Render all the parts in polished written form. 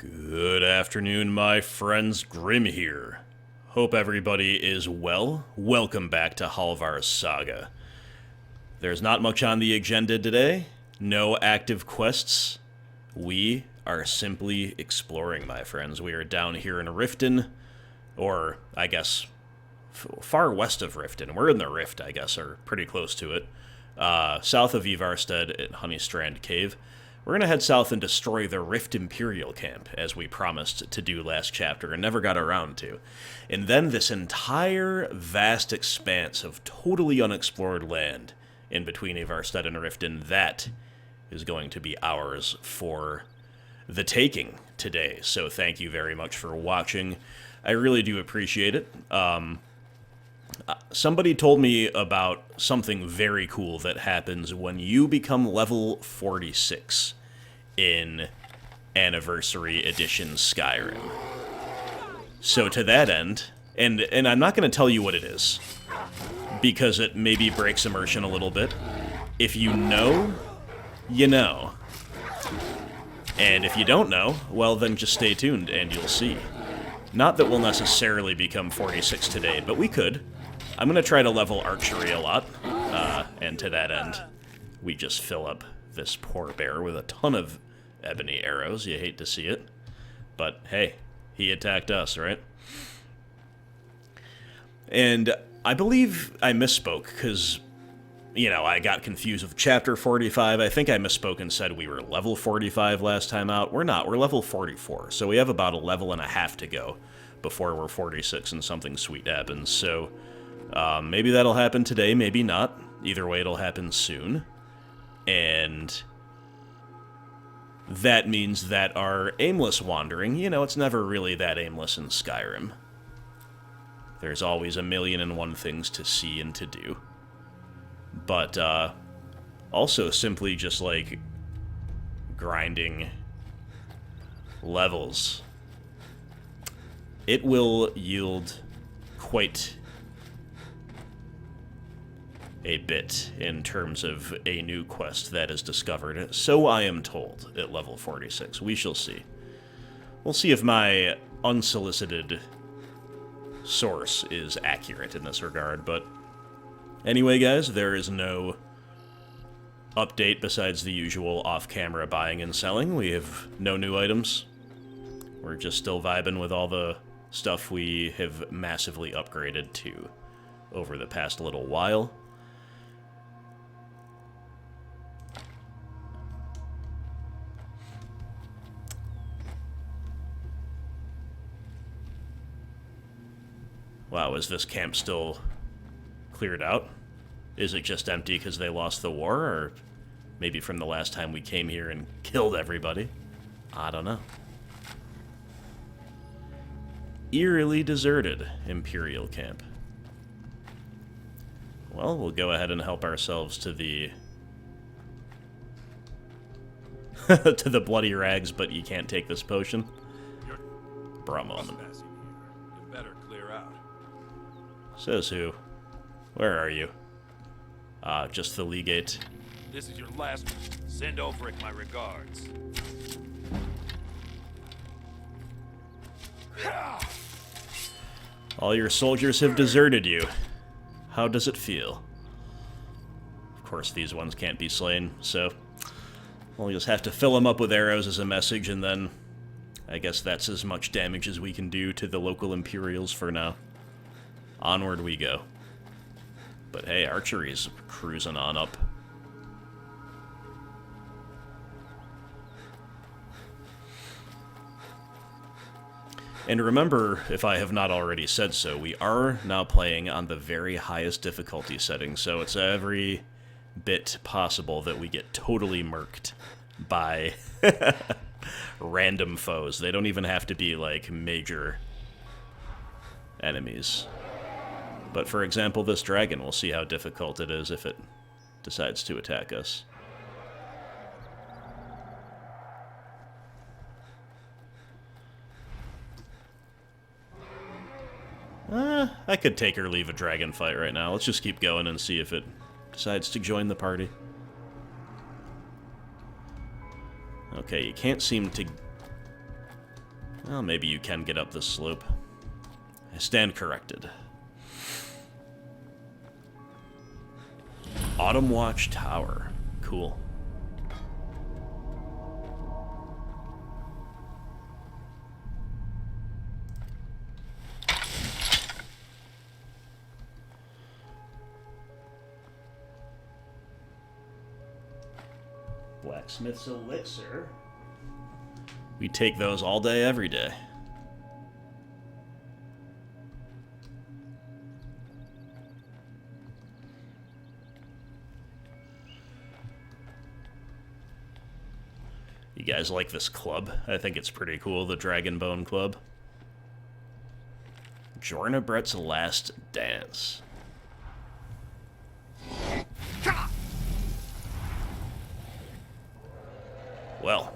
Good afternoon, my friends. Grim here. Hope everybody is well. Welcome back to Halvar's Saga. There's not much on the agenda today. No active quests. We are simply exploring, my friends. We are down here in Riften, or I guess far west of Riften. We're in the Rift, I guess, or pretty close to it. South of Ivarstead at Honeystrand Cave. We're going to head south and destroy the Rift Imperial Camp, as we promised to do last chapter and never got around to. And then this entire vast expanse of totally unexplored land in between Ivarstead and Riften, that is going to be ours for the taking today. So thank you very much for watching. I really do appreciate it. Somebody told me about something very cool that happens when you become level 46 in Anniversary Edition Skyrim. So to that end, and I'm not going to tell you what it is, because it maybe breaks immersion a little bit. If you know, you know. And if you don't know, well then just stay tuned and you'll see. Not that we'll necessarily become 46 today, but we could. I'm going to try to level archery a lot, and to that end, we just fill up this poor bear with a ton of ebony arrows. You hate to see it, but hey, he attacked us, right? And I believe I misspoke, because, you know, I got confused with Chapter 45. I think I misspoke and said we were level 45 last time out. We're not. We're level 44, so we have about a level and a half to go before we're 46 and something sweet happens, so... maybe that'll happen today, maybe not. Either way, it'll happen soon. And that means that our aimless wandering, you know, it's never really that aimless in Skyrim. There's always a million and one things to see and to do. But, also simply just, like, grinding levels. It will yield quite a bit in terms of a new quest that is discovered, so I am told, at level 46. We shall see. We'll see if my unsolicited source is accurate in this regard, but anyway, guys, there is no update besides the usual off-camera buying and selling. We have no new items. We're just still vibing with all the stuff we have massively upgraded to over the past little while. Wow, is this camp still cleared out? Is it just empty because they lost the war, or maybe from the last time we came here and killed everybody? I don't know. Eerily deserted Imperial camp. Well, we'll go ahead and help ourselves to the... to the bloody rags, but you can't take this potion. Brahman. Says who? Where are you? Just the legate. This is your last one. Send Ulfric my regards. All your soldiers have deserted you. How does it feel? Of course, these ones can't be slain, so we'll just have to fill them up with arrows as a message, and then I guess that's as much damage as we can do to the local Imperials for now. Onward we go. But hey, archery's cruising on up. And remember, if I have not already said so, we are now playing on the very highest difficulty setting, so it's every bit possible that we get totally murked by random foes. They don't even have to be, like, major enemies. But for example, this dragon, we'll see how difficult it is if it decides to attack us. I could take or leave a dragon fight right now. Let's just keep going and see if it decides to join the party. Okay, you can't seem to Well, maybe you can get up this slope. I stand corrected. Autumnwatch Tower. Cool. Blacksmith's elixir. We take those all day, every day. You guys like this club? I think it's pretty cool, the Dragonbone Club. Jornabret's Last Dance. Well.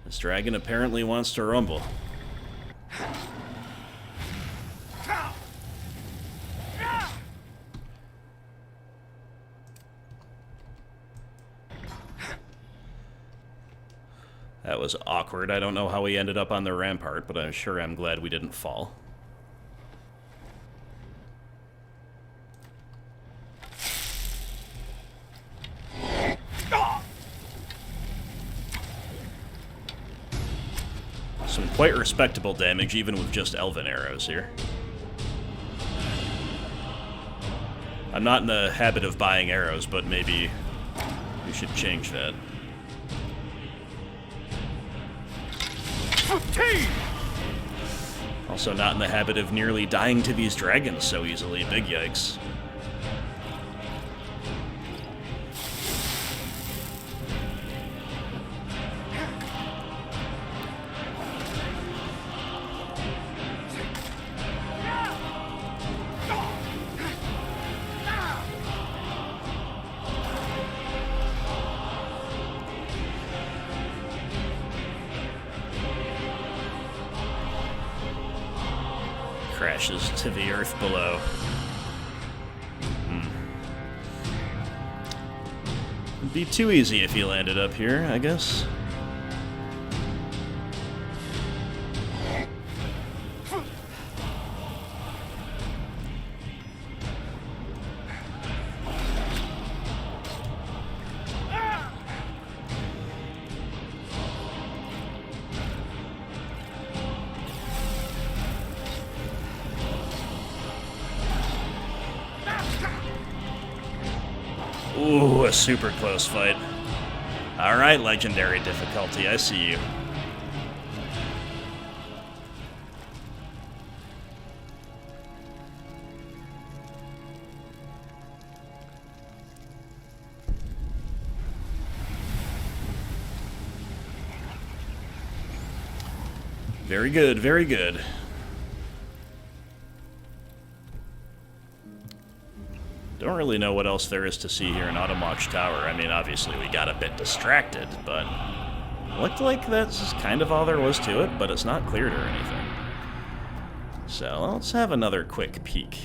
This dragon apparently wants to rumble. That was awkward. I don't know how we ended up on the rampart, but I'm sure I'm glad we didn't fall. Some quite respectable damage, even with just elven arrows here. I'm not in the habit of buying arrows, but maybe we should change that. Also not in the habit of nearly dying to these dragons so easily. Big yikes. Crashes to the earth below. It'd be too easy if he landed up here, I guess. Ooh, a super close fight. Alright, legendary difficulty, I see you. Very good, very good. Don't really know what else there is to see here in Autumnwatch Tower. I mean, obviously we got a bit distracted, but looked like that's kind of all there was to it, but it's not cleared or anything. So let's have another quick peek.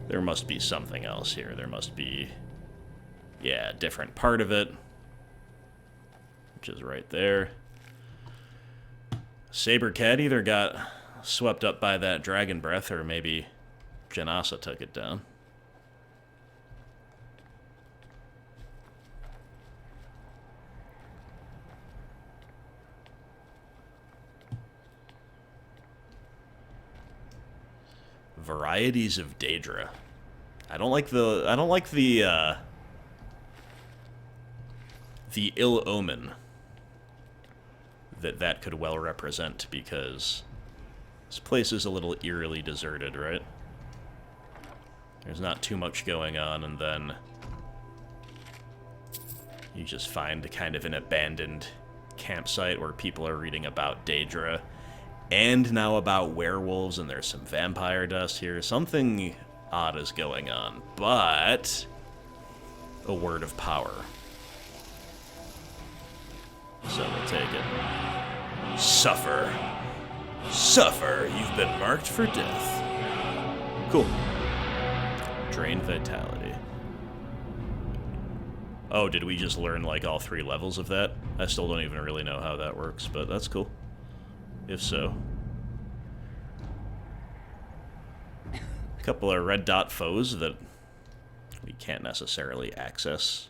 There must be something else here. There must be, yeah, a different part of it, which is right there. Saber Cat either got swept up by that dragon breath, or maybe Janasa took it down. Varieties of Daedra. I don't like the ill omen that could well represent, because this place is a little eerily deserted, right? There's not too much going on, and then you just find kind of an abandoned campsite where people are reading about Daedra, and now about werewolves, and there's some vampire dust here. Something odd is going on, but a word of power. So we'll take it. Suffer. Suffer, you've been marked for death. Cool. Drain vitality. Oh, did we just learn, like, all 3 levels of that? I still don't even really know how that works, but that's cool. If so. A couple of red dot foes that we can't necessarily access.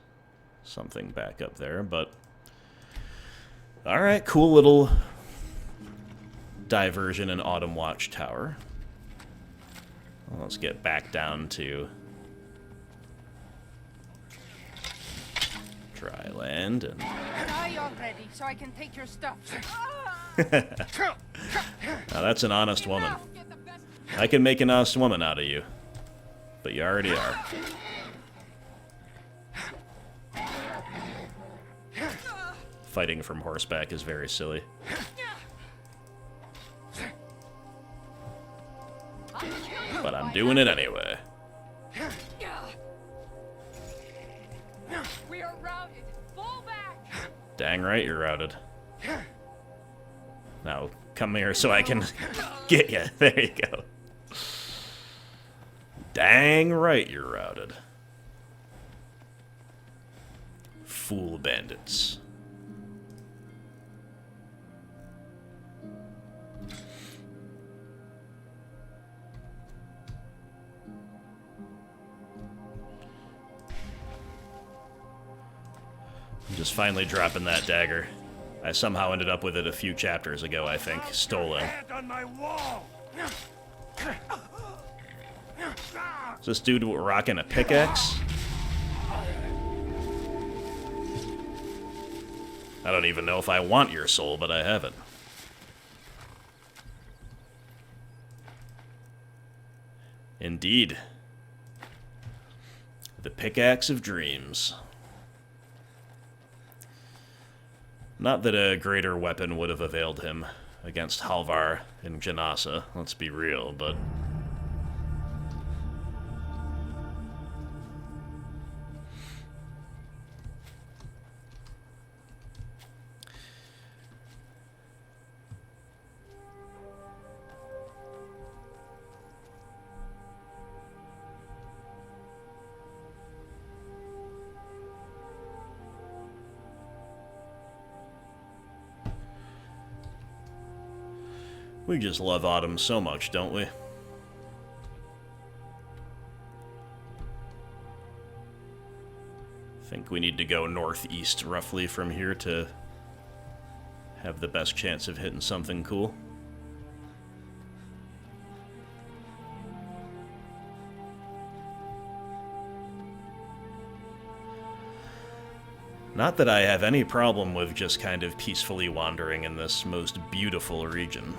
Something back up there, but... Alright, cool little diversion in Autumnwatch Tower. Well, let's get back down to dry land and... Now you're ready, so I can take your stuff. Now that's an honest woman. I can make an honest woman out of you. But you already are. Fighting from horseback is very silly. But I'm doing it anyway. We are routed. Fall back. Dang right you're routed. Now, come here so I can get you. There you go. Dang right you're routed. Fool bandits. I'm just finally dropping that dagger. I somehow ended up with it a few chapters ago, I think. Stolen. On my wall. Is this dude rocking a pickaxe? I don't even know if I want your soul, but I have it. Indeed. The Pickaxe of Dreams. Not that a greater weapon would have availed him against Halvar and Janasa, let's be real, but... We just love autumn so much, don't we? Think we need to go northeast roughly from here to have the best chance of hitting something cool. Not that I have any problem with just kind of peacefully wandering in this most beautiful region.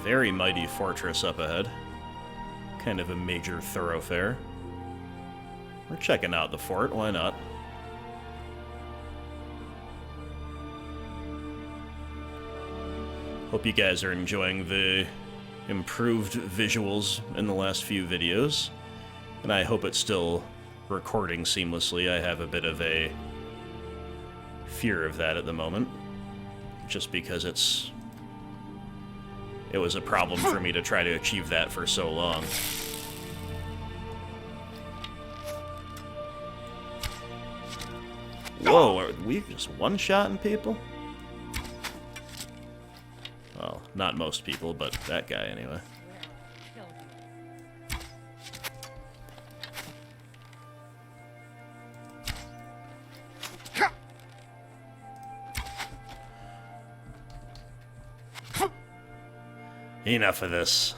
Very mighty fortress up ahead. Kind of a major thoroughfare. We're checking out the fort, why not? Hope you guys are enjoying the improved visuals in the last few videos. And I hope it's still recording seamlessly. I have a bit of a fear of that at the moment. Just because it was a problem for me to try to achieve that for so long. Whoa, are we just one-shotting people? Well, not most people, but that guy anyway. Enough of this.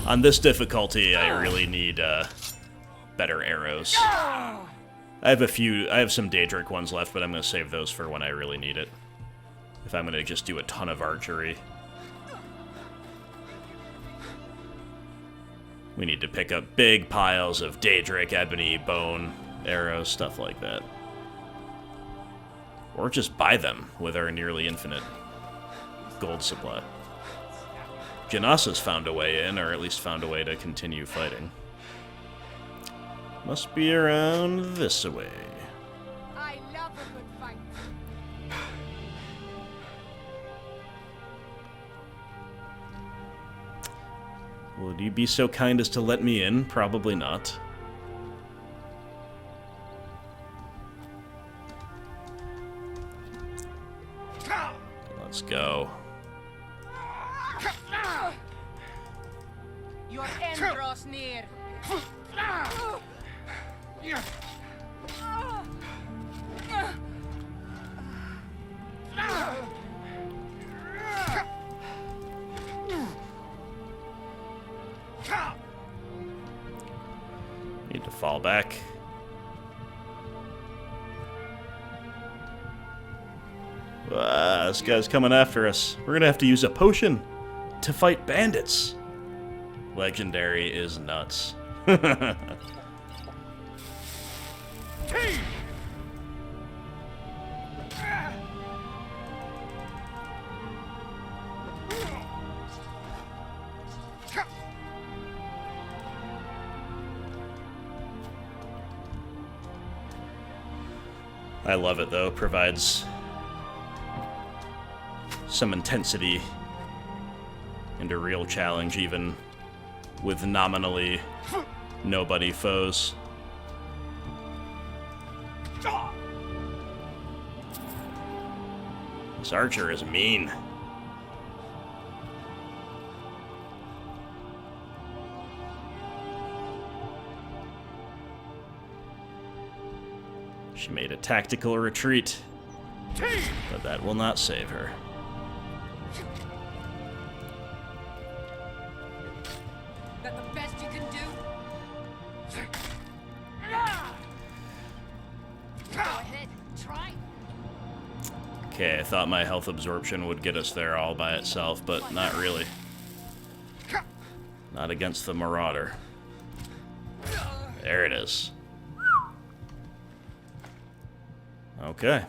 On this difficulty, I really need better arrows. I have some Daedric ones left, but I'm going to save those for when I really need it. If I'm going to just do a ton of archery. We need to pick up big piles of Daedric, ebony, bone, arrows, stuff like that. Or just buy them with our nearly infinite gold supply. Janasa's found a way in, or at least found a way to continue fighting. Must be around this way. I love a good fight. Would you be so kind as to let me in? Probably not. Let's go. Your end draws near. Need to fall back. This guy's coming after us. We're gonna have to use a potion to fight bandits. Legendary is nuts. I love it though, provides some intensity and a real challenge even with nominally nobody foes. This archer is mean. She made a tactical retreat, but that will not save her. That the best you can do? Go ahead, try. Okay, I thought my health absorption would get us there all by itself, but not really. Not against the Marauder. There it is. Okay.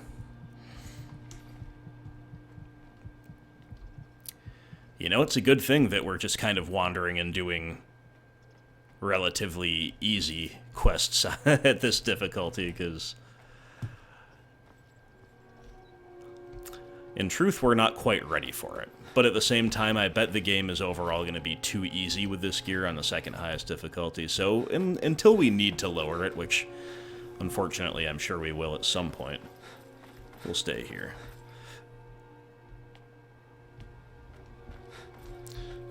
You know, it's a good thing that we're just kind of wandering and doing relatively easy quests at this difficulty, because in truth, we're not quite ready for it. But at the same time, I bet the game is overall going to be too easy with this gear on the second highest difficulty. So until we need to lower it, which unfortunately I'm sure we will at some point, we'll stay here.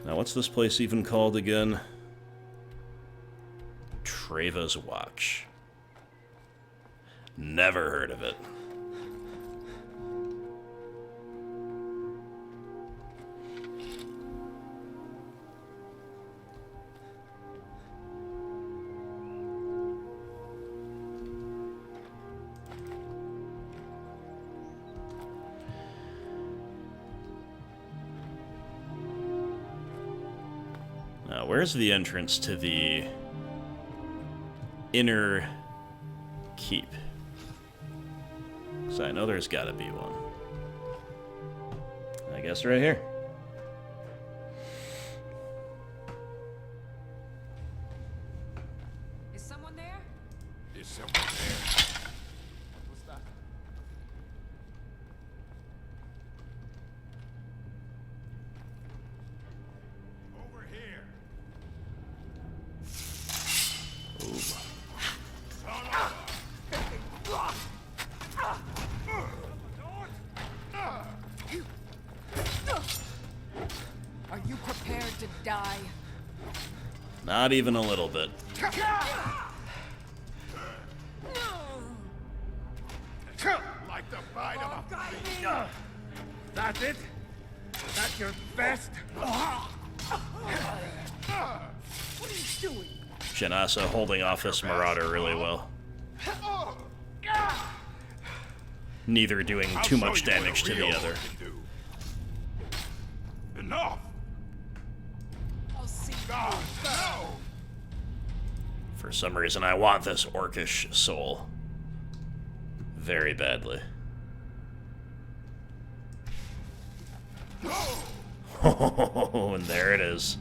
Now, what's this place even called again? Treva's Watch. Never heard of it. Now, where's the entrance to the inner keep? So I know there's gotta be one. I guess right here. Is someone there? Is someone there? What's that? Over here. Are you prepared to die? Not even a little bit. Like the bite of a bee. That's it? That's your best? Janasa holding off this Marauder really well. Neither doing too much damage to the other. Enough! I'll see. God, no! For some reason, I want this orcish soul. Very badly. Oh, and there it is.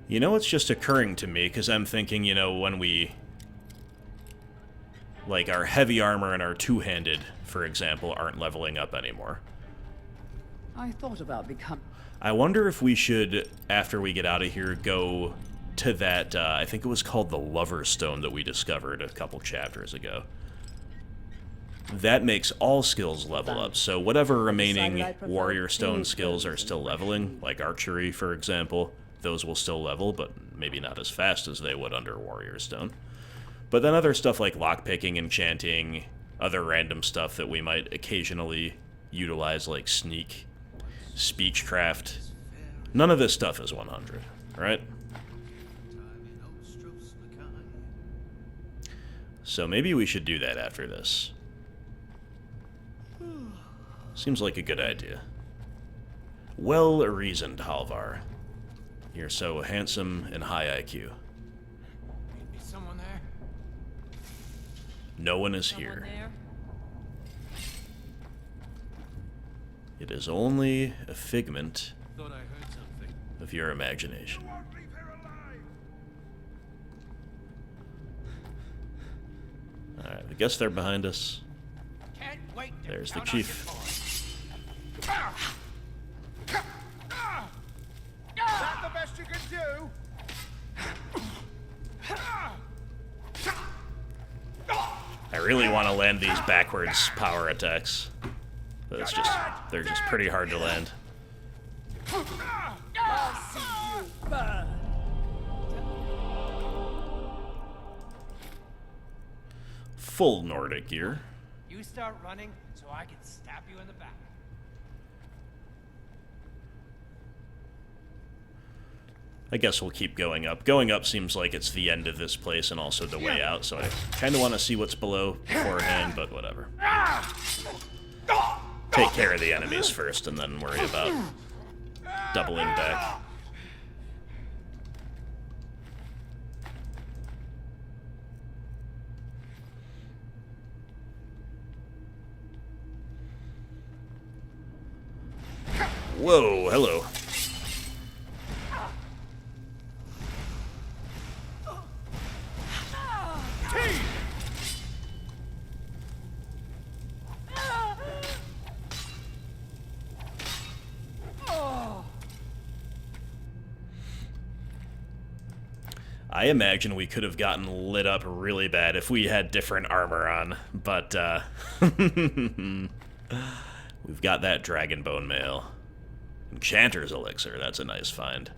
You know what's just occurring to me, because I'm thinking, you know, when we... Like, our heavy armor and our two-handed, for example, aren't leveling up anymore. I thought about becoming... I wonder if we should, after we get out of here, go to that, I think it was called the Lover's Stone that we discovered a couple chapters ago. That makes all skills level up, so whatever remaining Warrior Stone skills are still leveling, like archery, for example, those will still level, but maybe not as fast as they would under Warrior Stone. But then other stuff like lockpicking, enchanting, other random stuff that we might occasionally utilize, like sneak, speechcraft. None of this stuff is 100, right? So maybe we should do that after this. Seems like a good idea. Well-reasoned, Halvar. You're so handsome and high IQ. Is someone there? No one is Someone here. there? It is only a figment Thought I heard something. of your imagination. You won't leave here alive. Alright, I guess they're behind us. Can't wait to There's the count on chief. your toys. Is that the best you can do? I really want to land these backwards power attacks. But it's just, they're just pretty hard to land. Full Nordic gear. You start running so I can stab you in the back. I guess we'll keep going up. Going up seems like it's the end of this place and also the way out, so I kind of want to see what's below beforehand, but whatever. Take care of the enemies first and then worry about doubling back. Whoa, hello. I imagine we could have gotten lit up really bad if we had different armor on, but we've got that dragon bone mail. Enchanter's elixir, that's a nice find.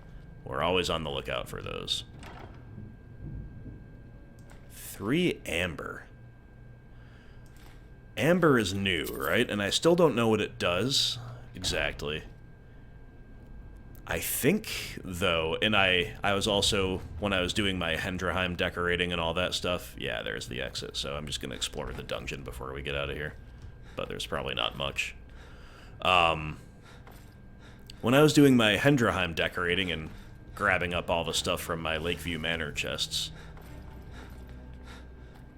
We're always on the lookout for those. 3 amber. Amber is new, right? And I still don't know what it does exactly. I think, though, and I was also, when I was doing my Helheim decorating and all that stuff, yeah, there's the exit, so I'm just going to explore the dungeon before we get out of here. But there's probably not much. When I was doing my Helheim decorating and grabbing up all the stuff from my Lakeview Manor chests,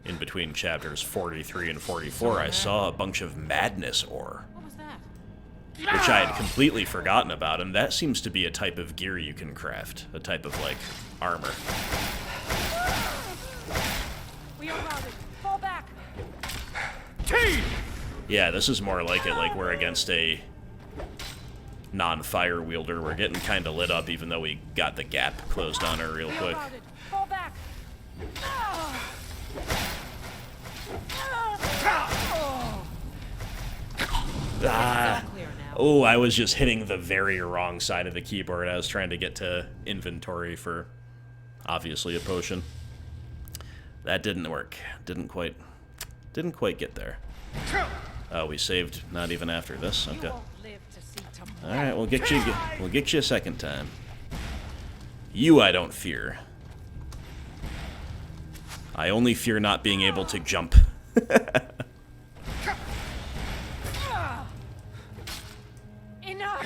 in between chapters 43 and 44, I saw a bunch of madness ore. What was that? Which I had completely forgotten about, and that seems to be a type of gear you can craft. A type of, like, armor. We are routed. Fall back. Yeah, this is more like it, like we're against a non-fire wielder. We're getting kind of lit up, even though we got the gap closed on her real We are quick. routed. Fall back. Ah! Clear now. Oh, I was just hitting the very wrong side of the keyboard. I was trying to get to inventory for obviously a potion. That didn't work. Didn't quite get there. Oh, we saved not even after this. You Okay. won't live to see tomorrow. All right, we'll get you a second time. You I don't fear. I only fear not being able to jump. Enough!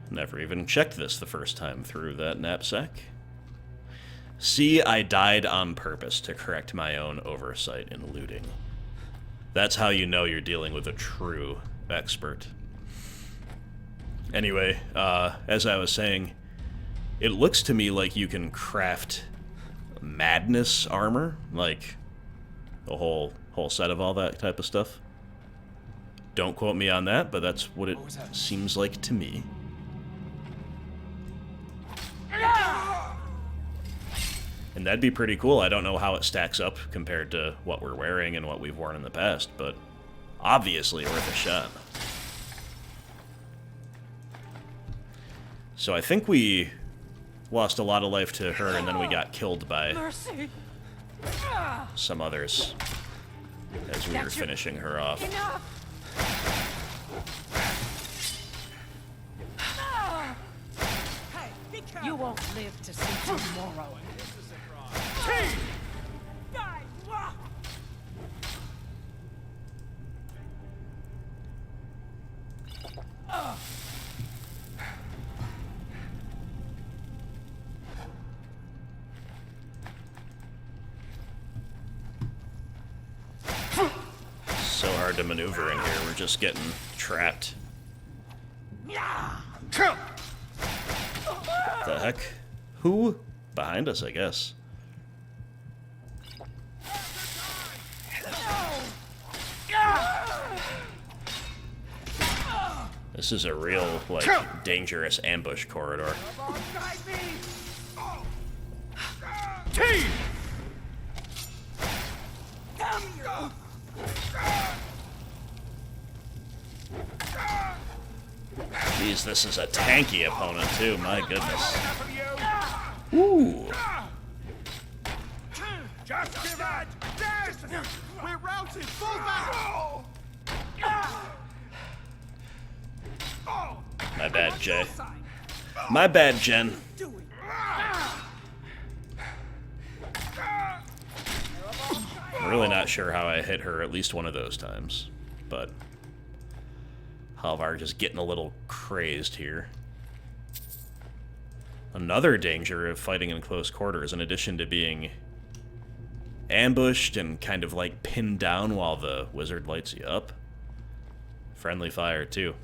Never even checked this the first time through that knapsack. See, I died on purpose to correct my own oversight in looting. That's how you know you're dealing with a true expert. Anyway, as I was saying, it looks to me like you can craft madness armor, like the whole set of all that type of stuff. Don't quote me on that, but that's what it seems like to me. And that'd be pretty cool. I don't know how it stacks up compared to what we're wearing and what we've worn in the past, but obviously worth a shot. So I think we lost a lot of life to her, and then we got killed by Mercy! some others as we were finishing her off. Enough! You won't live to see tomorrow. So hard to maneuver in here. We're just getting trapped. What the heck? Who? Behind us, I guess. This is a real, like, dangerous ambush corridor. Jeez, this is a tanky opponent, too. My goodness. Ooh. Just give it! We're routed! Fall back! My bad, Jay. My bad, Jen. I'm really not sure how I hit her at least one of those times, but Halvar just getting a little crazed here. Another danger of fighting in close quarters, in addition to being ambushed and kind of like pinned down while the wizard lights you up. Friendly fire, too.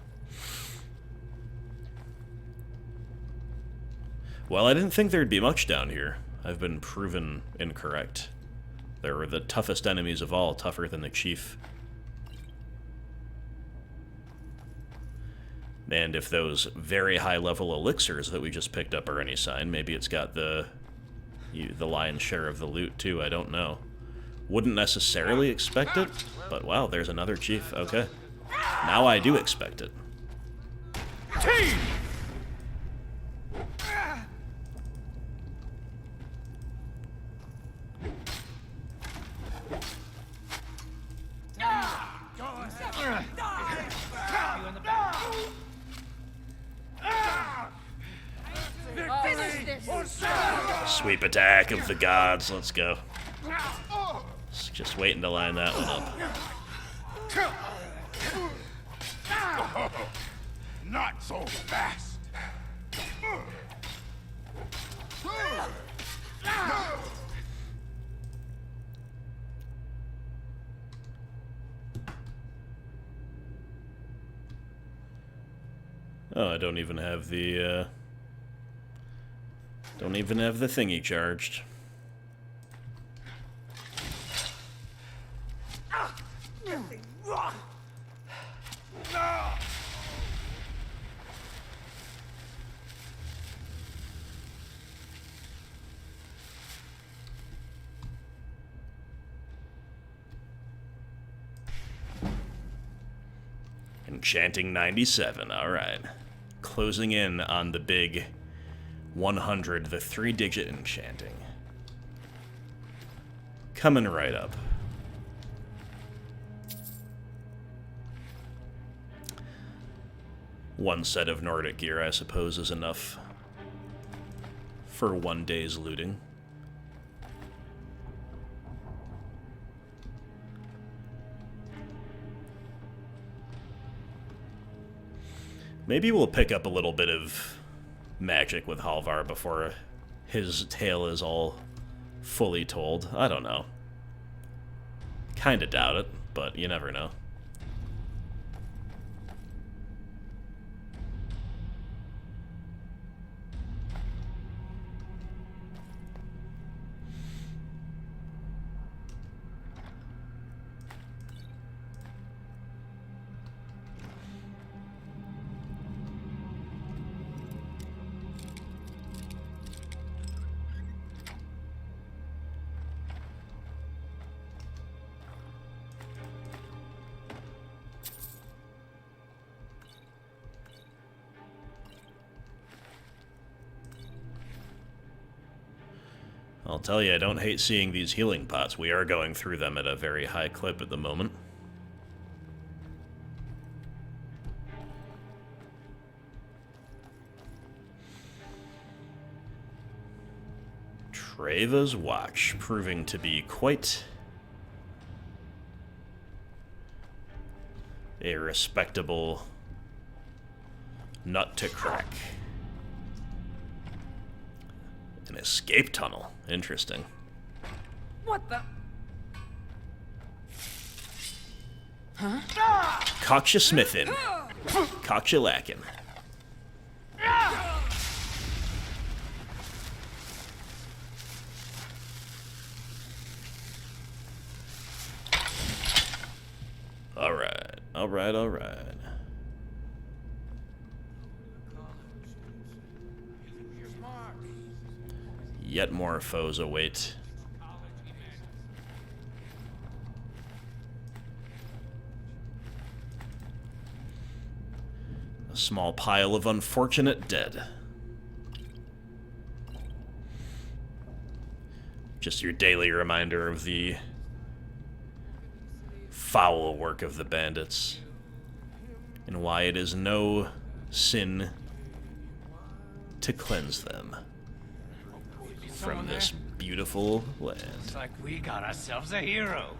Well, I didn't think there'd be much down here. I've been proven incorrect. They were the toughest enemies of all, tougher than the chief. And if those very high-level elixirs that we just picked up are any sign, maybe it's got the lion's share of the loot, too. I don't know. Wouldn't necessarily expect it, but wow, there's another chief. Okay. Now I do expect it. Finish this! Sweep attack of the gods. Let's go. Just waiting to line that one up. Not so fast! Oh, I don't even have the, thingy charged. Enchanting 97, alright. Closing in on the big 100, the 3-digit enchanting. Coming right up. One set of Nordic gear, I suppose, is enough for one day's looting. Maybe we'll pick up a little bit of magic with Halvar before his tale is all fully told. I don't know. Kinda doubt it, but you never know. I'll tell you, I don't hate seeing these healing pots. We are going through them at a very high clip at the moment. Treva's Watch, proving to be quite a respectable nut to crack. An escape tunnel. Interesting. What the? Caught you smithin'. Caught you lacking. Alright, alright, alright. Yet more foes await. A small pile of unfortunate dead. Just your daily reminder of the foul work of the bandits, and why it is no sin to cleanse them from this beautiful land. Looks like we got ourselves a hero.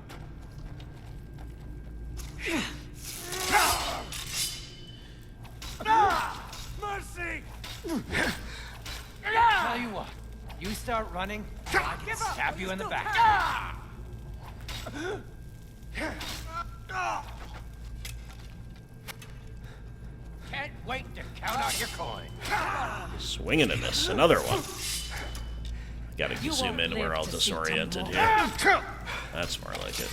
Mercy! Tell you what, you start running, I can stab you in the back. Can't wait to count out your coin. Swing and a miss. Another one. Gotta You zoom won't in. live We're all to see disoriented tomorrow. here. That's more like it.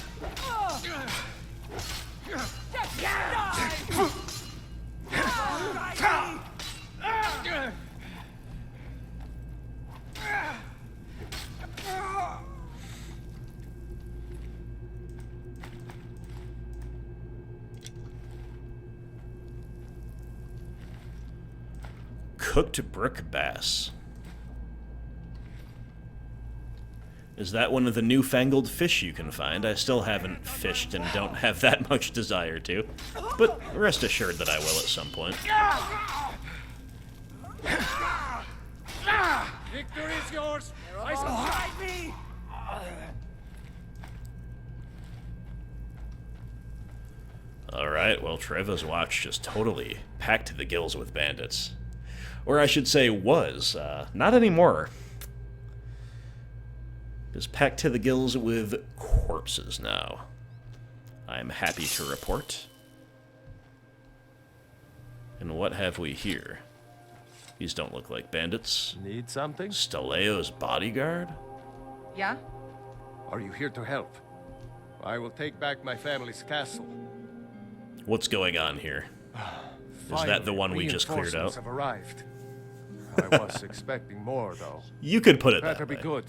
Cooked brook bass. Is that one of the newfangled fish you can find? I still haven't fished and don't have that much desire to, but rest assured that I will at some point. Victory is yours! I strike me! Alright, well, Treva's Watch just totally packed to the gills with bandits. Or I should say was. Not anymore. Just packed to the gills with corpses now. I'm happy to report. And what have we here? These don't look like bandits. Need something? Staleo's bodyguard? Yeah? Are you here to help? I will take back my family's castle. What's going on here? Is that the one we just cleared out? Reinforcements have arrived. I was expecting more, though. You could put it Better that be way. good.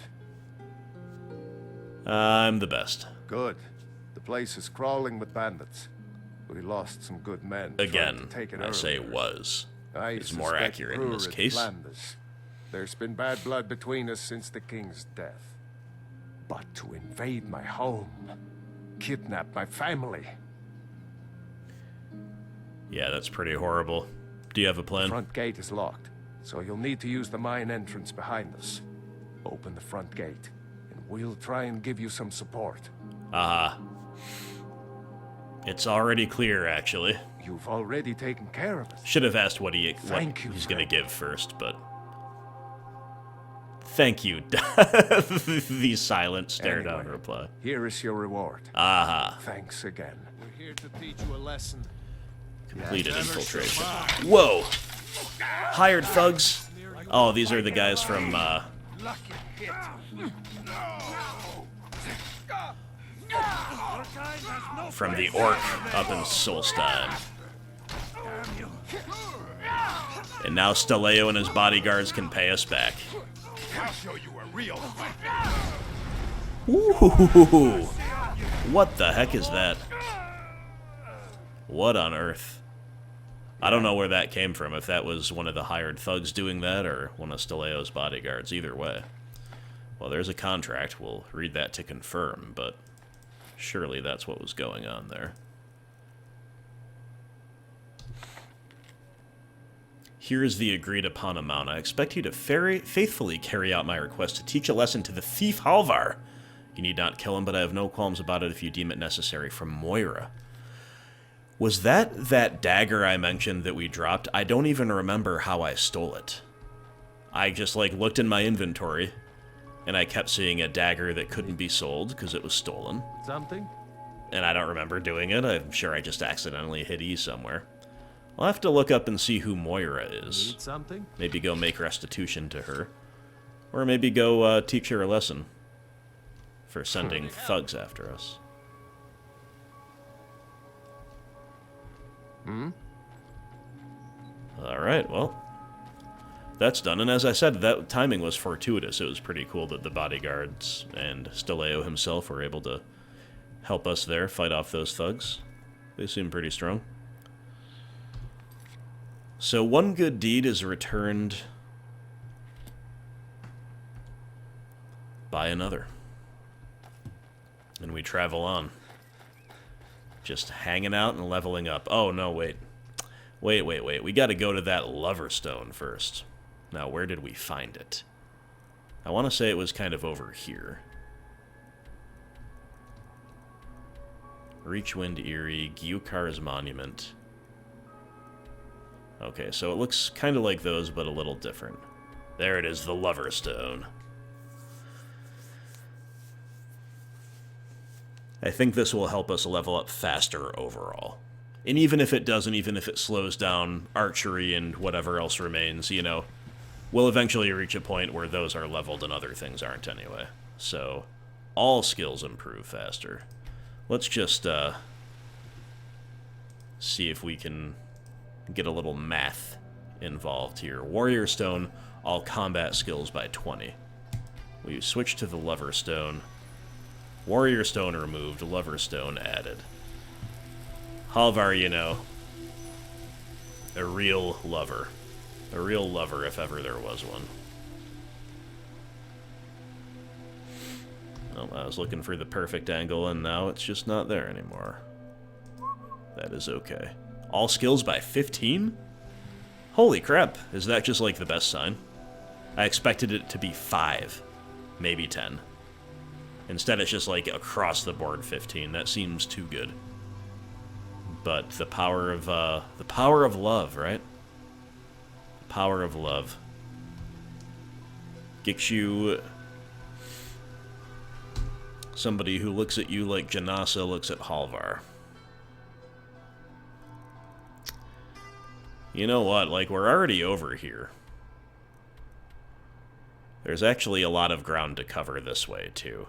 I'm the best. Good. The place is crawling with bandits. but he lost some good men. trying Again, to take it I say earlier. was. I It's more suspect accurate in this Rurik case. planned this. There's been bad blood between us since the king's death. But to invade my home, kidnap my family. Yeah, that's pretty horrible. Do you have a The plan? front gate is locked, so you'll need to use the mine entrance behind us. Open the front gate, and we'll try and give you some support. It's already clear, actually. You've already taken care of us. Should have asked what Thank you, he's going to friend. give first, but... Thank you. The silent stare-down Anyway, reply. Here is your reward. Aha. Thanks again. We're here to teach you a lesson. Completed Never infiltration. survive. Whoa! Hired thugs? Oh, these are the guys from, Lucky hit. from the Orc up in Solstein. And now Stalleo and his bodyguards can pay us back. I'll show you a real fight. Ooh, what the heck is that? What on earth? I don't know where that came from, if that was one of the hired thugs doing that or one of Staleo's bodyguards, either way. Well, there's a contract, we'll read that to confirm, but surely that's what was going on there. Here is the agreed upon amount. I expect you to faithfully carry out my request to teach a lesson to the thief Halvar. You need not kill him, but I have no qualms about it if you deem it necessary. From Moira. Was that dagger I mentioned that we dropped? I don't even remember how I stole it. I just, like, looked in my inventory, and I kept seeing a dagger that couldn't be sold because it was stolen. Something? And I don't remember doing it. I'm sure I just accidentally hit E somewhere. I'll have to look up and see who Moira is. Need something? Maybe go make restitution to her. Or maybe go teach her a lesson for sending thugs after us. Alright, well, that's done. And as I said, that timing was fortuitous. It was pretty cool that the bodyguards and Stalleo himself were able to help us there, fight off those thugs. They seem pretty strong. So one good deed is returned by another. And we travel on. Just hanging out and leveling up. Oh, no, wait. Wait. We gotta go to that lover stone first. Now, where did we find it? I want to say it was kind of over here. Reachwind Eyrie, Gyukar's Monument. Okay, so it looks kind of like those, but a little different. There it is, the lover stone. I think this will help us level up faster overall. And even if it doesn't, even if it slows down archery and whatever else remains, you know, we'll eventually reach a point where those are leveled and other things aren't anyway. So, all skills improve faster. Let's just, see if we can get a little math involved here. Warrior Stone, all combat skills by 20. We switch to the Lover Stone. Warrior Stone removed, Lover Stone added. Halvar, you know, a real lover. A real lover if ever there was one. Well, I was looking for the perfect angle and now it's just not there anymore. That is okay. All skills by 15? Holy crap, is that just like the best sign? I expected it to be 5, maybe 10. Instead it's just like across the board 15. That seems too good. But the power of love, right? The power of love. Gets you somebody who looks at you like Janasa looks at Halvar. You know what, like, we're already over here. There's actually a lot of ground to cover this way, too.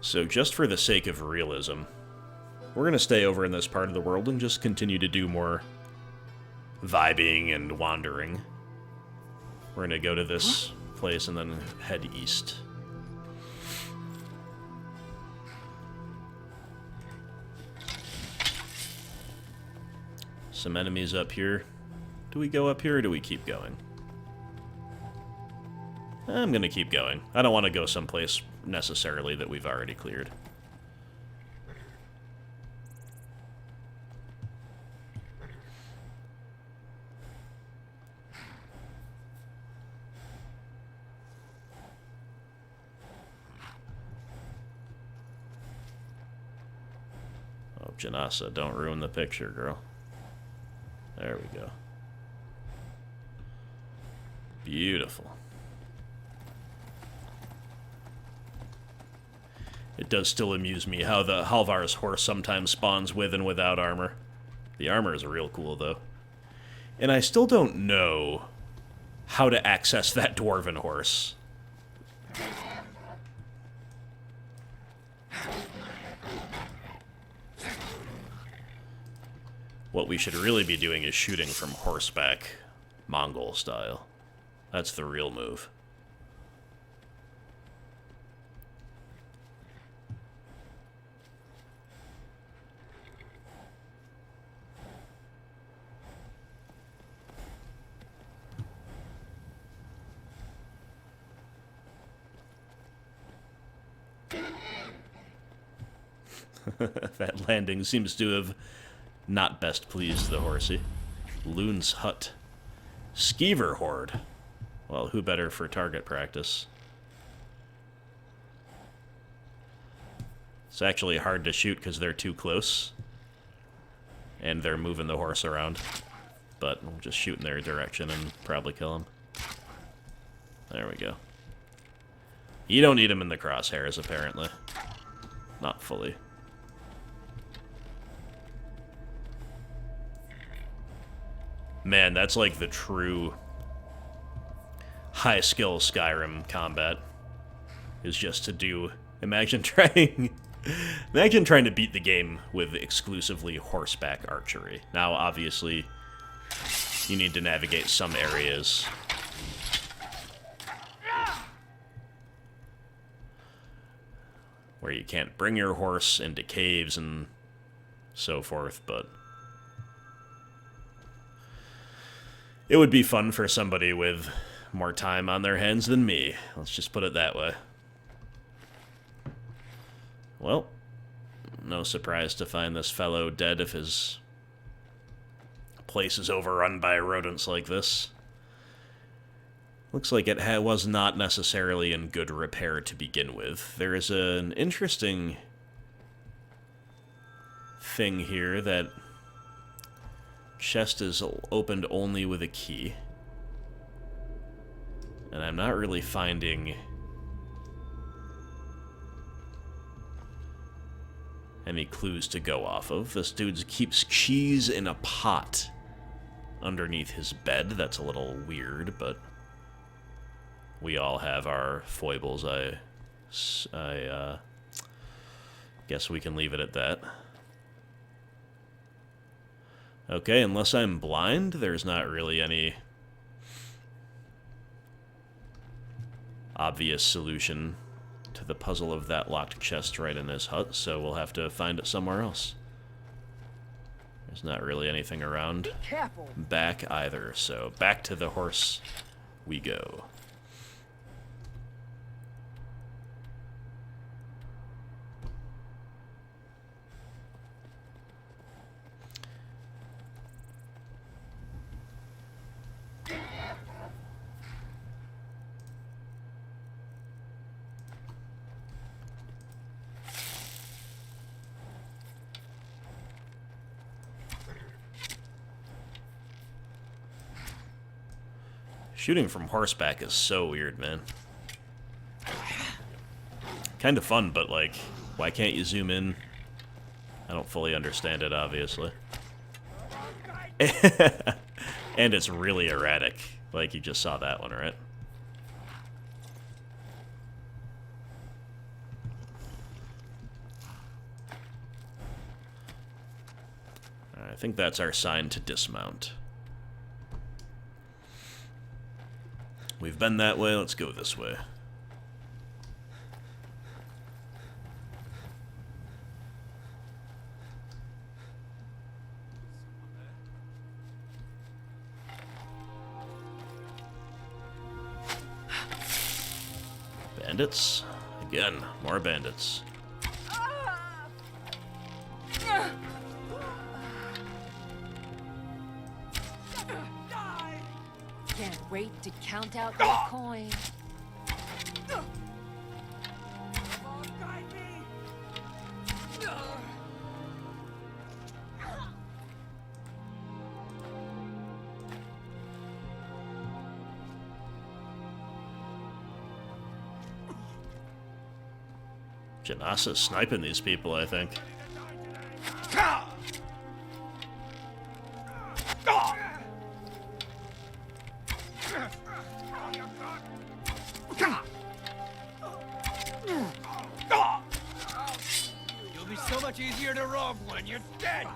So just for the sake of realism, we're going to stay over in this part of the world and just continue to do more vibing and wandering. We're going to go to this place and then head east. Some enemies up here. Do we go up here or do we keep going? I'm gonna keep going. I don't want to go someplace necessarily that we've already cleared. Oh, Janasa, don't ruin the picture, girl. There we go. Beautiful. It does still amuse me how the Halvar's horse sometimes spawns with and without armor. The armor is real cool, though. And I still don't know how to access that dwarven horse. What we should really be doing is shooting from horseback, Mongol style. That's the real move. That landing seems to have not best pleased the horsey. Loon's hut. Skeever horde. Well, who better for target practice? It's actually hard to shoot because they're too close. And they're moving the horse around. But we'll just shoot in their direction and probably kill him. There we go. You don't need him in the crosshairs, apparently. Not fully. Man, that's like the true high-skill Skyrim combat. Is just to do... Imagine trying to beat the game with exclusively horseback archery. Now, obviously, you need to navigate some areas. Where you can't bring your horse into caves and so forth, but... It would be fun for somebody with more time on their hands than me. Let's just put it that way. Well, no surprise to find this fellow dead if his place is overrun by rodents like this. Looks like it was not necessarily in good repair to begin with. There is an interesting thing here that chest is opened only with a key. And I'm not really finding any clues to go off of. This dude keeps cheese in a pot underneath his bed. That's a little weird, but we all have our foibles. I guess we can leave it at that. Okay, unless I'm blind, there's not really any obvious solution to the puzzle of that locked chest right in his hut, so we'll have to find it somewhere else. There's not really anything around back either, so back to the horse we go. Shooting from horseback is so weird, man. Kind of fun, but like, why can't you zoom in? I don't fully understand it, obviously. And it's really erratic. Like, you just saw that one, right? I think that's our sign to dismount. We've been that way, let's go this way. Bandits? Again, more bandits. Can't wait to count out your coin. Janasa's sniping these people, I think. You'll be so much easier to rob when you're dead.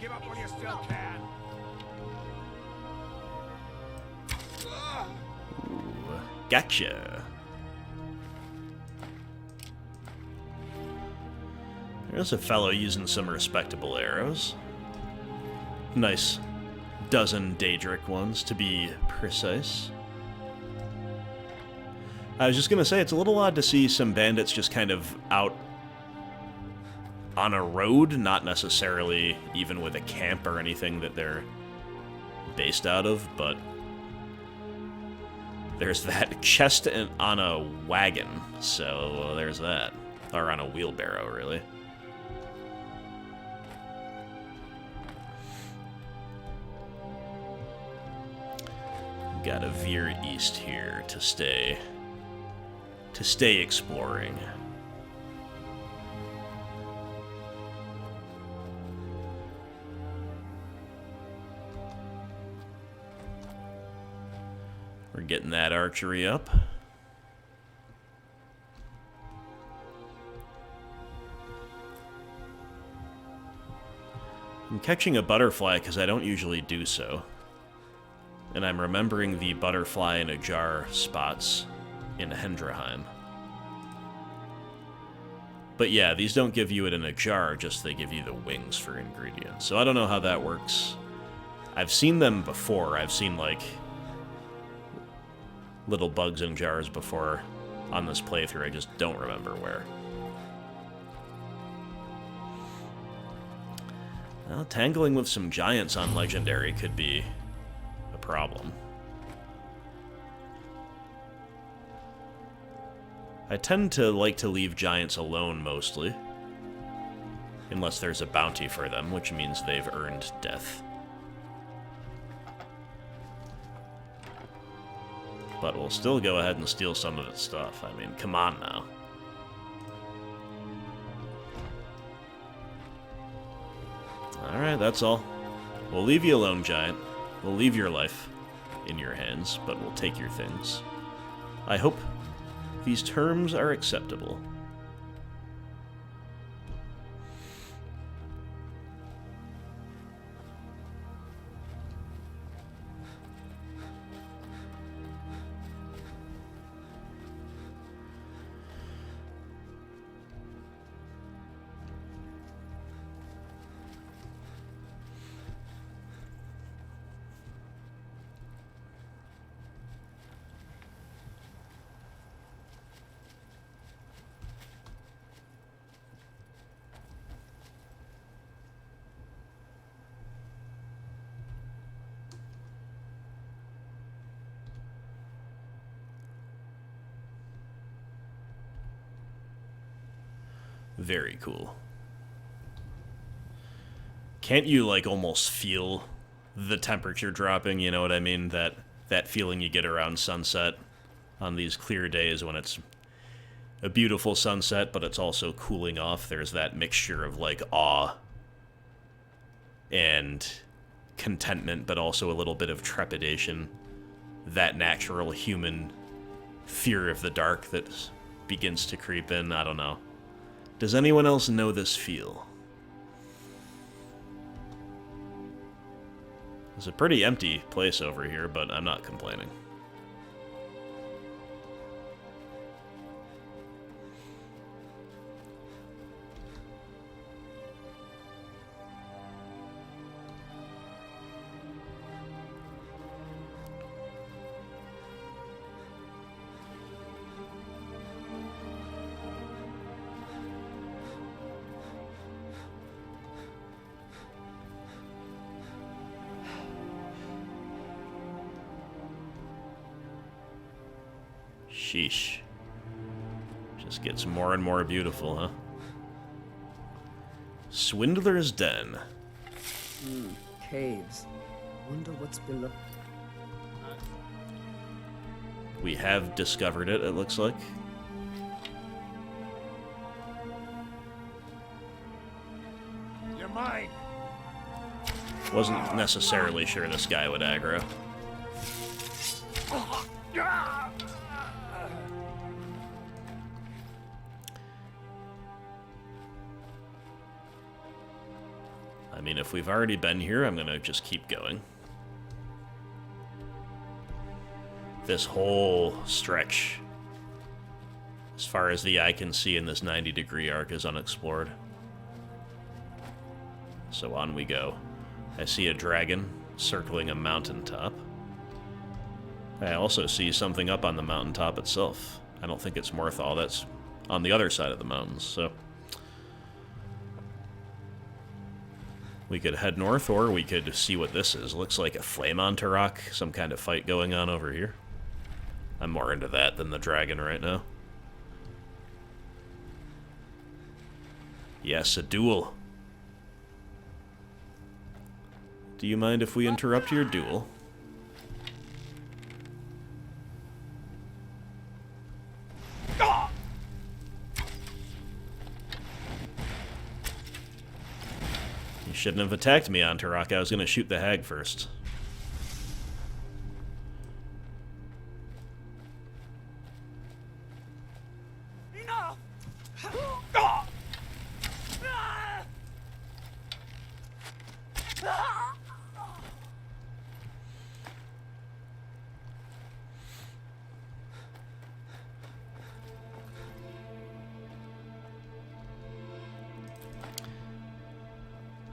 Give up while you still can. Ooh, gotcha. There's a fellow using some respectable arrows. Nice dozen Daedric ones, to be precise. I was just gonna say, it's a little odd to see some bandits just kind of out on a road, not necessarily even with a camp or anything that they're based out of, but there's that chest on a wagon, so there's that. Or on a wheelbarrow, really. Gotta veer east here to stay exploring. We're getting that archery up. I'm catching a butterfly because I don't usually do so. And I'm remembering the butterfly in a jar spots in Hendraheim. But yeah, these don't give you it in a jar, just they give you the wings for ingredients. So I don't know how that works. I've seen them before. I've seen, like, little bugs in jars before on this playthrough. I just don't remember where. Well, tangling with some giants on Legendary could be a problem. I tend to like to leave giants alone, mostly. Unless there's a bounty for them, which means they've earned death. But we'll still go ahead and steal some of its stuff. I mean, come on now. Alright, that's all. We'll leave you alone, giant. We'll leave your life in your hands, but we'll take your things. I hope these terms are acceptable. Very cool. Can't you, like, almost feel the temperature dropping, you know what I mean? That feeling you get around sunset on these clear days when it's a beautiful sunset, but it's also cooling off. There's that mixture of, like, awe and contentment, but also a little bit of trepidation. That natural human fear of the dark that begins to creep in. I don't know. Does anyone else know this feel? It's a pretty empty place over here, but I'm not complaining. Sheesh. Just gets more and more beautiful, huh? Swindler's Den. Caves. Wonder what's below. We have discovered it, it looks like. You're mine. Wasn't necessarily sure this guy would aggro. I mean, if we've already been here, I'm gonna just keep going. This whole stretch, as far as the eye can see in this 90-degree arc, is unexplored. So on we go. I see a dragon circling a mountaintop. I also see something up on the mountaintop itself. I don't think it's Morthal, that's on the other side of the mountains, so... We could head north, or we could see what this is. Looks like a flame on Turok, some kind of fight going on over here. I'm more into that than the dragon right now. Yes, a duel. Do you mind if we interrupt your duel? You shouldn't have attacked me, Antarok. I was going to shoot the hag first.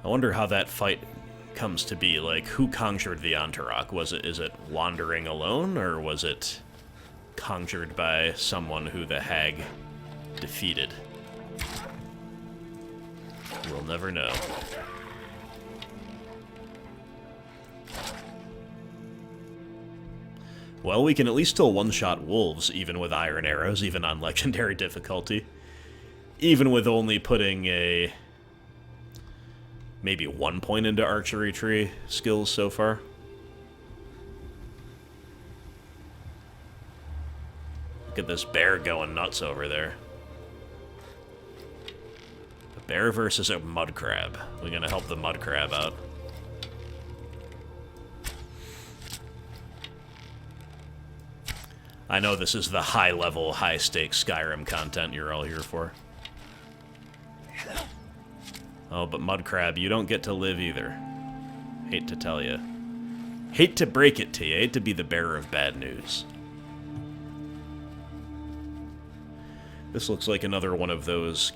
I wonder how that fight comes to be. Like, who conjured the Antarok? Is it wandering alone, or was it conjured by someone who the hag defeated? We'll never know. Well, we can at least still one-shot wolves, even with iron arrows, even on legendary difficulty. Even with only putting a... maybe 1 point into archery tree skills so far. Look at this bear going nuts over there. A bear versus a mud crab. We're gonna help the mud crab out. I know this is the high-level, high-stakes Skyrim content you're all here for. Oh, but Mudcrab, you don't get to live either. Hate to tell you. Hate to break it to you. Hate to be the bearer of bad news. This looks like another one of those,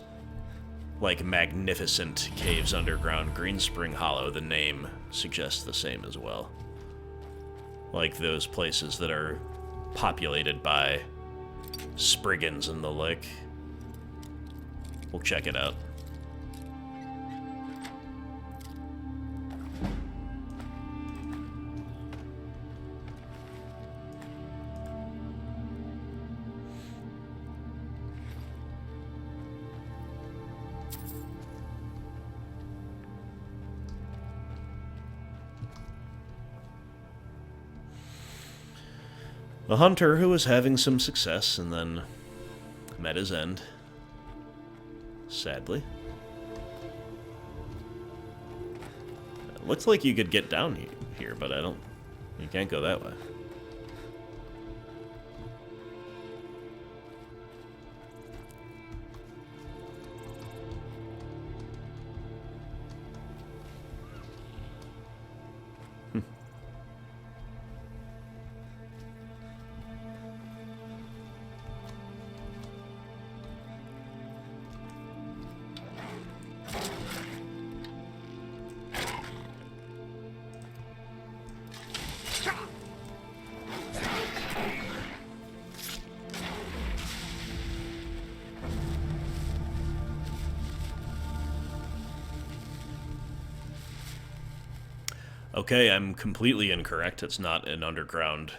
like, magnificent caves underground. Greenspring Hollow, the name suggests the same as well. Like those places that are populated by Spriggans and the like. We'll check it out. A hunter who was having some success and then met his end. Sadly. It looks like you could get down here, but I don't... You can't go that way. Okay, I'm completely incorrect. It's not an underground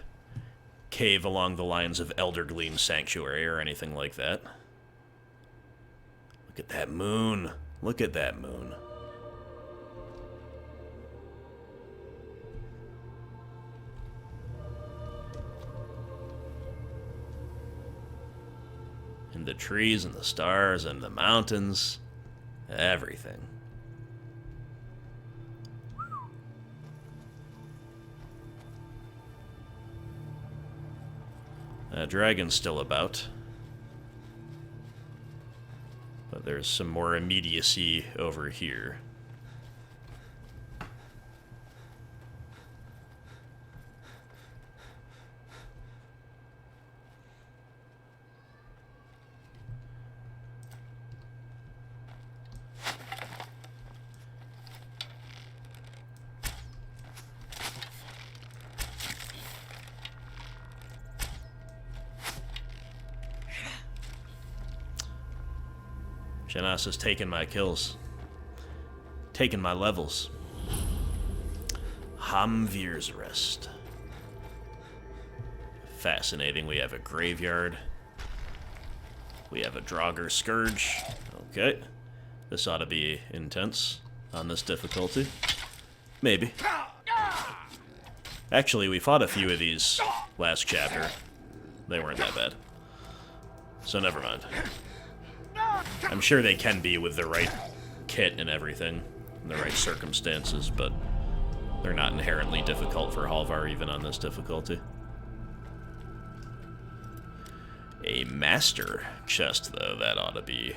cave along the lines of Eldergleam Sanctuary or anything like that. Look at that moon. Look at that moon. And the trees and the stars and the mountains. Everything. Dragon's still about. But there's some more immediacy over here. Janas has taken my kills. Taken my levels. Hamvir's Rest. Fascinating. We have a graveyard. We have a Draugr Scourge. Okay. This ought to be intense on this difficulty. Maybe. Actually, we fought a few of these last chapter. They weren't that bad. So never mind. I'm sure they can be with the right kit and everything, in the right circumstances, but they're not inherently difficult for Halvar even on this difficulty. A master chest, though, that ought to be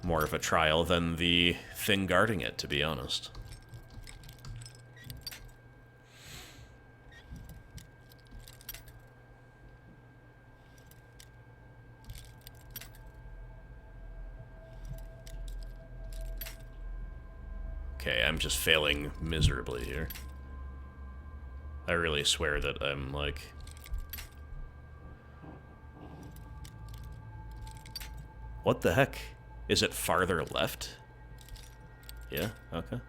more of a trial than the thing guarding it, to be honest. Okay, I'm just failing miserably here. I really swear that I'm, like... What the heck? Is it farther left? Yeah, okay.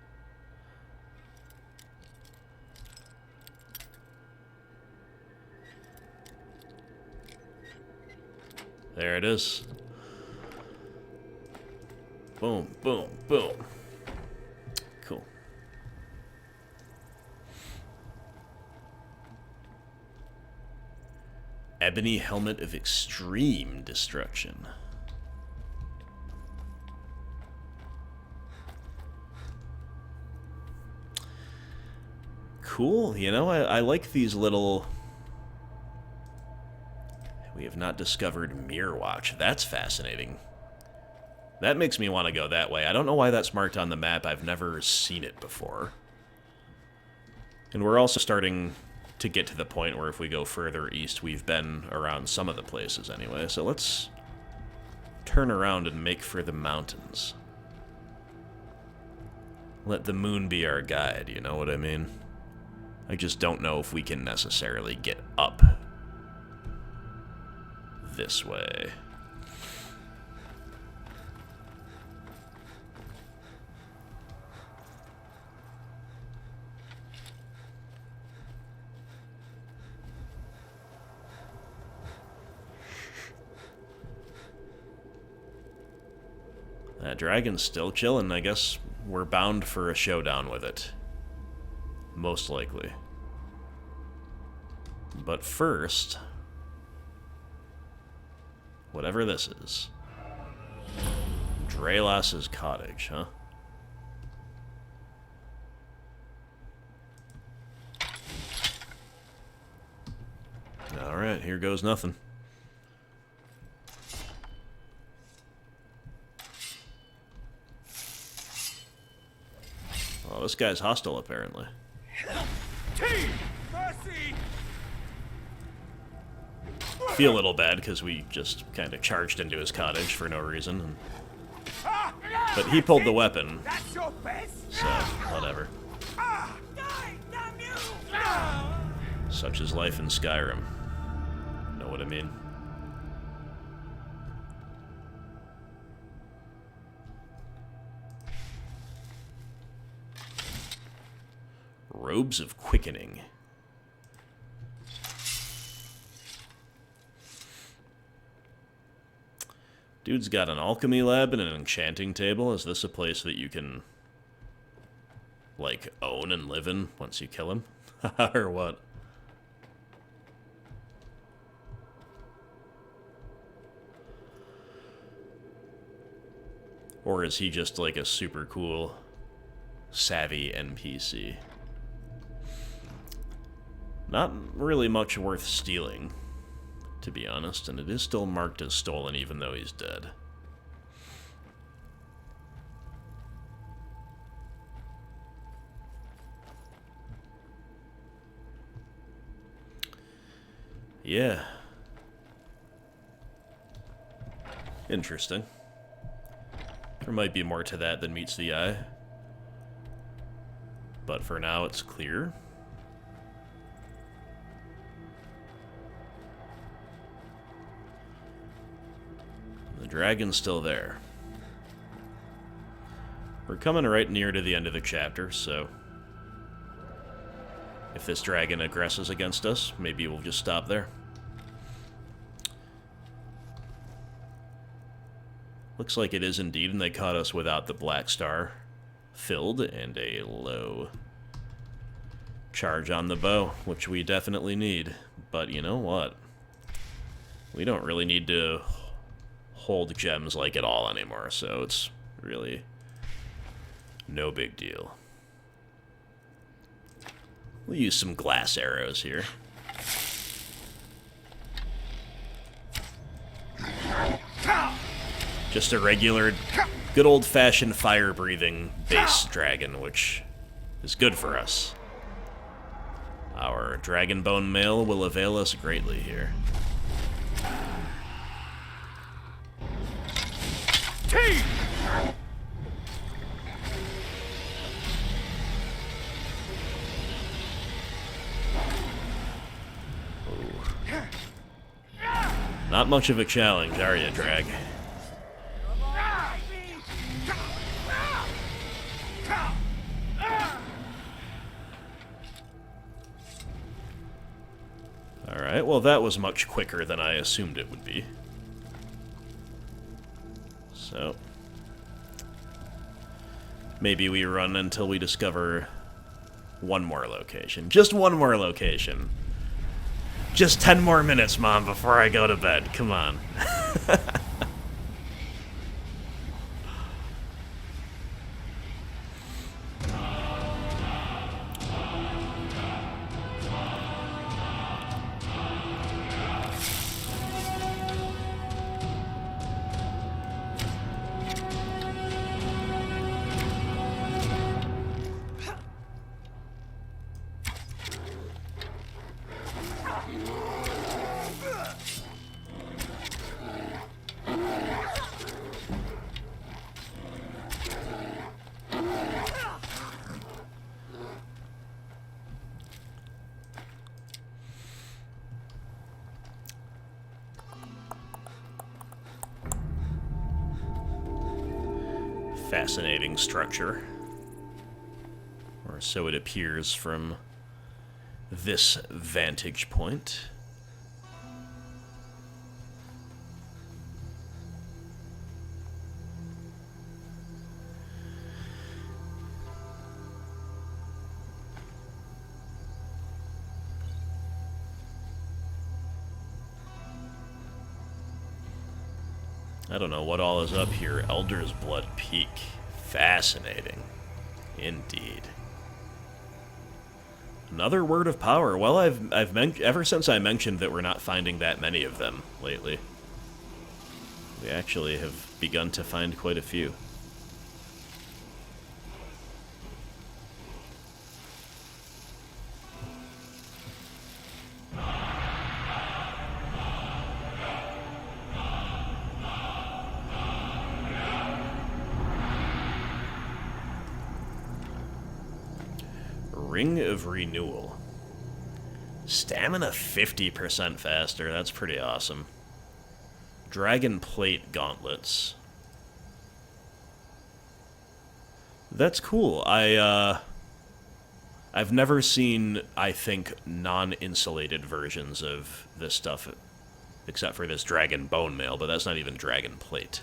There it is. Boom, boom, boom. Cool. Ebony Helmet of Extreme Destruction. Cool. You know, I like these little... We have not discovered Mirror Watch. That's fascinating. That makes me want to go that way. I don't know why that's marked on the map. I've never seen it before. And we're also starting to get to the point where if we go further east, we've been around some of the places anyway. So let's turn around and make for the mountains. Let the moon be our guide, you know what I mean? I just don't know if we can necessarily get up this way. That dragon's still chilling. I guess we're bound for a showdown with it. Most likely. But first... whatever this is. Drelas's cottage, huh? Alright, here goes nothing. Oh, this guy's hostile, apparently. Feel a little bad because we just kind of charged into his cottage for no reason. But he pulled the weapon, so whatever. Such is life in Skyrim. Know what I mean? Robes of Quickening. Dude's got an alchemy lab and an enchanting table. Is this a place that you can, like, own and live in once you kill him? Or what? Or is he just, like, a super cool, savvy NPC? Not really much worth stealing, to be honest, and it is still marked as stolen even though he's dead. Yeah. Interesting. There might be more to that than meets the eye. But for now, it's clear. The dragon's still there. We're coming right near to the end of the chapter, so if this dragon aggresses against us, maybe we'll just stop there. Looks like it is indeed, and they caught us without the black star filled, and a low charge on the bow, which we definitely need. But you know what? We don't really need to hold gems like at all anymore, so it's really no big deal. We'll use some glass arrows here. Just a regular, good old-fashioned fire-breathing base dragon, which is good for us. Our dragon bone mail will avail us greatly here. Not much of a challenge, are you, Drag? Alright, well that was much quicker than I assumed it would be. So, maybe we run until we discover one more location. Just one more location. Just 10 more minutes, Mom, before I go to bed. Come on. Fascinating structure. Or so it appears from this vantage point. I don't know what all is up here. Eldersblood Peak. Fascinating. Indeed. Another word of power. Well, ever since I mentioned that we're not finding that many of them lately, we actually have begun to find quite a few. Ring of Renewal. Stamina 50% faster. That's pretty awesome. Dragon Plate Gauntlets. That's cool. I've never seen, I think, non-insulated versions of this stuff Except for this dragon bone mail, but that's not even dragon plate.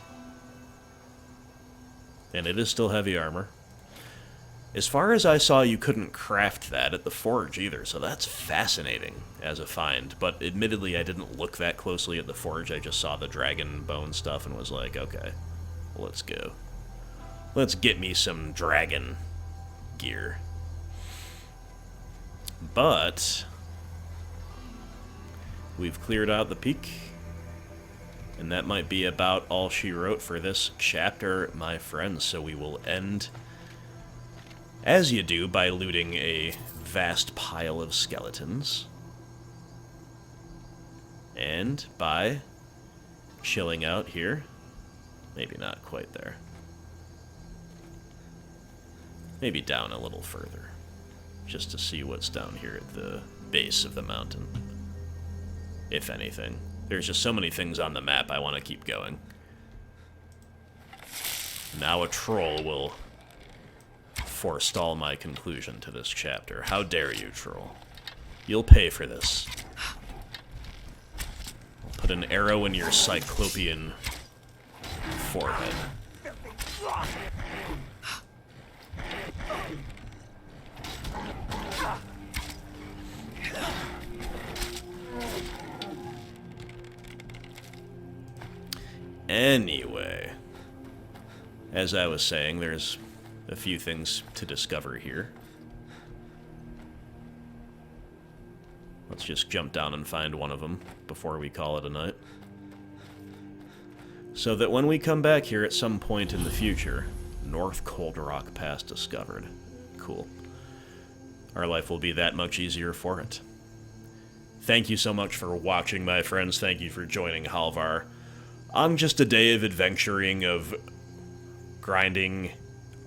And it is still heavy armor. As far as I saw, you couldn't craft that at the forge either, so that's fascinating as a find. But admittedly, I didn't look that closely at the forge. I just saw the dragon bone stuff and was like, okay, let's go. Let's get me some dragon gear. But we've cleared out the peak, and that might be about all she wrote for this chapter, my friends. So we will end, as you do, by looting a vast pile of skeletons, and by chilling out here. Maybe not quite there. Maybe down a little further, just to see what's down here at the base of the mountain. If anything. There's just so many things on the map, I want to keep going. Now a troll will forestall my conclusion to this chapter. How dare you, troll? You'll pay for this. I'll put an arrow in your cyclopean forehead. Anyway, as I was saying, there's a few things to discover here. Let's just jump down and find one of them before we call it a night. So that when we come back here at some point in the future, North Cold Rock Pass discovered. Cool. Our life will be that much easier for it. Thank you so much for watching, my friends. Thank you for joining Halvar on just a day of adventuring, of grinding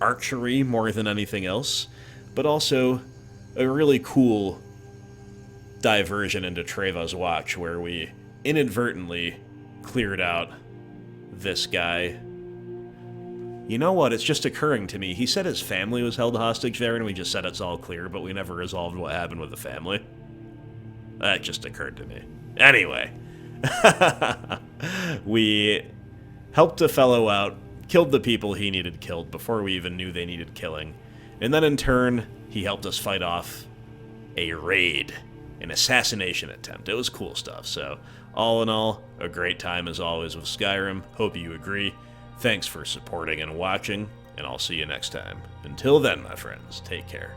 archery more than anything else, but also a really cool diversion into Treva's Watch, where we inadvertently cleared out this guy. You know what? It's just occurring to me. He said his family was held hostage there, and we just said it's all clear, but we never resolved what happened with the family. That just occurred to me. Anyway. We helped a fellow out, killed the people he needed killed before we even knew they needed killing, and then in turn, he helped us fight off a raid, an assassination attempt. It was cool stuff, so all in all, a great time as always with Skyrim. Hope you agree. Thanks for supporting and watching, and I'll see you next time. Until then, my friends, take care.